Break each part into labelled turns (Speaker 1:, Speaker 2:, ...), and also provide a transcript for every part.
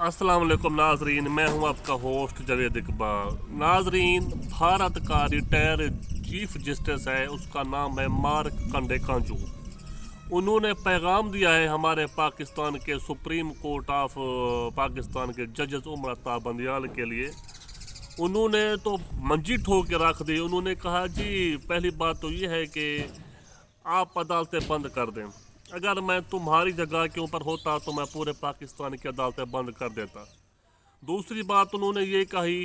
Speaker 1: अस्सलाम वालेकुम नाजरीन, मैं हूं आपका होस्ट जावेद इकबाल। नाजरीन, भारत का रिटायर चीफ जस्टिस है, उसका नाम है मार्क कंडेकांजू। उन्होंने पैगाम दिया है हमारे पाकिस्तान के सुप्रीम कोर्ट ऑफ पाकिस्तान के जजेस उमर अता बंदियाल के लिए। उन्होंने तो मंजी ठोक के रख दी। उन्होंने कहा जी, पहली बात तो ये है कि आप अदालतें बंद कर दें। अगर मैं तुम्हारी जगह के ऊपर होता तो मैं पूरे पाकिस्तान की अदालतें बंद कर देता। दूसरी बात उन्होंने ये कही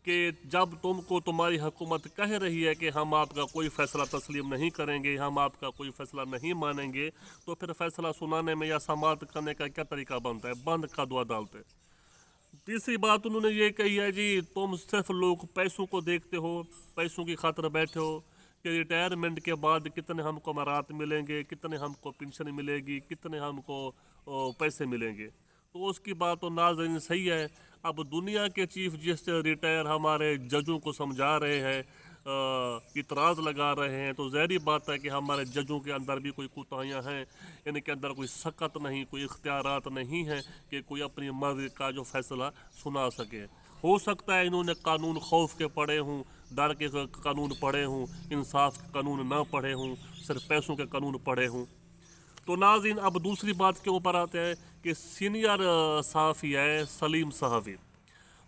Speaker 1: कि जब तुमको तुम्हारी हुकूमत कह रही है कि हम आपका कोई फ़ैसला तस्लीम नहीं करेंगे, हम आपका कोई फ़ैसला नहीं मानेंगे, तो फिर फ़ैसला सुनाने में या समाअत करने का क्या तरीका बनता है? बंद कर दो अदालतें। तीसरी बात उन्होंने ये कही है जी, तुम सिर्फ लोग पैसों को देखते हो, पैसों की खातिर बैठे हो कि रिटायरमेंट के बाद कितने हमको मरात मिलेंगे, कितने हमको पेंशन मिलेगी, कितने हमको पैसे मिलेंगे। तो उसकी बात तो नाज़रीन सही है। अब दुनिया के चीफ जस्टिस रिटायर हमारे जजों को समझा रहे हैं, इतराज़ लगा रहे हैं, तो ज़ाहिर बात है कि हमारे जजों के अंदर भी कोई कोताहियाँ हैं। इनके अंदर कोई सकत नहीं, कोई इख्तियारात नहीं है कि कोई अपनी मर्ज़ी का जो फ़ैसला सुना सके। हो सकता है इन्होंने कानून खौफ के पढ़े हों, डर के कानून पढ़े हों, इंसाफ के कानून ना पढ़े हों, सिर्फ पैसों के कानून पढ़े हों। तो नाज़रीन, अब दूसरी बात के ऊपर आते हैं कि सीनियर सहाफ़ी है सलीम साहबी।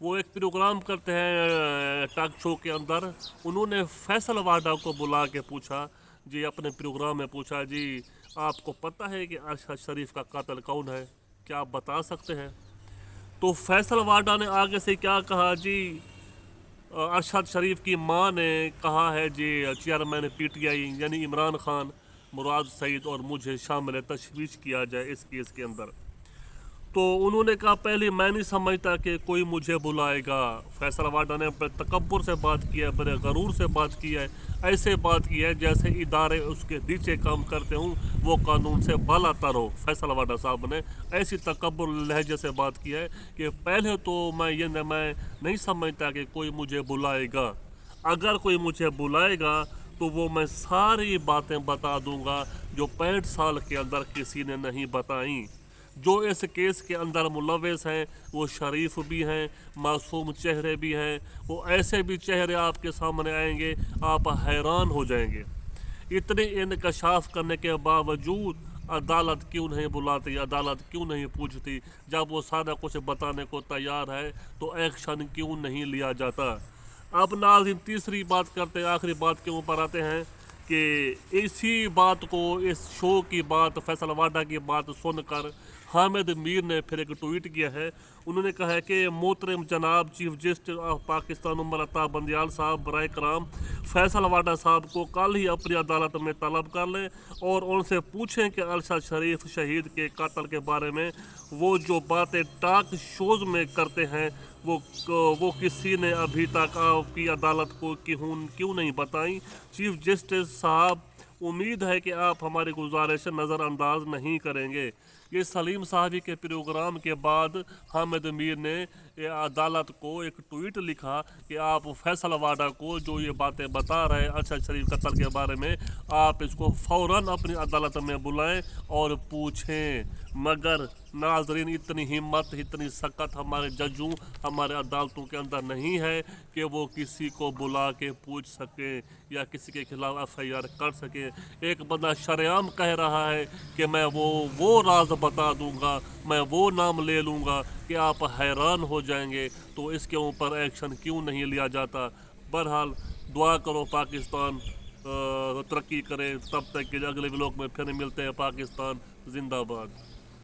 Speaker 1: वो एक प्रोग्राम करते हैं टॉक शो के अंदर। उन्होंने फैसल वाडा को बुला के पूछा जी, अपने प्रोग्राम में पूछा जी, आपको पता है कि अरशद शरीफ का कातिल कौन है? क्या आप बता सकते हैं? तो फैसल वाडा ने आगे से क्या कहा जी, अरशद शरीफ की मां ने कहा है जी, चेयरमैन पीटीआई यानी इमरान खान, मुराद सईद और मुझे शामिल तशवीश किया जाए इस केस के अंदर। तो उन्होंने कहा, पहले मैं नहीं समझता कि कोई मुझे बुलाएगा। फैसल वाडा ने बड़े तकब्बुर से बात की है, बड़े गरूर से बात की है, ऐसे बात की है जैसे इदारे उसके नीचे काम करते हूँ, वो कानून से बाला तर हो। फैसल वाडा साहब ने ऐसी तकब्बुर लहजे से बात की है कि पहले तो मैं नहीं समझता कि कोई मुझे बुलाएगा। अगर कोई मुझे बुलाएगा तो वो मैं सारी बातें बता दूंगा जो 65 साल के अंदर किसी ने नहीं बताई। जो इस केस के अंदर मुलव्वस हैं वो शरीफ भी हैं, मासूम चेहरे भी हैं। वो ऐसे भी चेहरे आपके सामने आएंगे, आप हैरान हो जाएंगे। इतने इंकशाफ करने के बावजूद अदालत क्यों नहीं बुलाती, अदालत क्यों नहीं पूछती? जब वो सारा कुछ बताने को तैयार है तो एक्शन क्यों नहीं लिया जाता? अब नाज़रीन, तीसरी बात करते हैं, आखिरी बात के ऊपर आते हैं कि इसी बात को, इस शो की बात, फैसल वाडा की बात सुनकर हामिद मीर ने फिर एक ट्वीट किया है। उन्होंने कहा है कि मोहतरम जनाब chief justice of Pakistan Umar Ata Bandial साहब, बराए कराम फैसल वाडा साहब को कल ही अपनी अदालत में तलब कर लें और उनसे पूछें कि अरशद शरीफ शहीद के कातल के बारे में वो जो बातें टॉक शोज़ में करते हैं वो किसी ने अभी तक आपकी अदालत को क्यों नहीं बताई। चीफ जस्टिस साहब, उम्मीद है कि आप हमारी गुजारिश नज़रअंदाज नहीं करेंगे। ये सलीम साहबी के प्रोग्राम के बाद हामिद मीर ने अदालत को एक ट्वीट लिखा कि आप फैसल वाडा को जो ये बातें बता रहे हैं अरशद शरीफ कत्ल के बारे में, आप इसको फ़ौरन अपनी अदालत में बुलाएं और पूछें। मगर नाजरीन, इतनी हिम्मत, इतनी सकत हमारे जजों, हमारे अदालतों के अंदर नहीं है कि वो किसी को बुला के पूछ सके या किसी के खिलाफ FIR कर सके। एक बंदा शरेआम कह रहा है कि मैं वो राज बता दूंगा, मैं वो नाम ले लूँगा कि आप हैरान हो जाएंगे। तो इसके ऊपर एक्शन क्यों नहीं लिया जाता? बहरहाल, दुआ करो पाकिस्तान तरक्की करे। तब तक के अगले व्लॉग में फिर मिलते हैं। पाकिस्तान जिंदाबाद।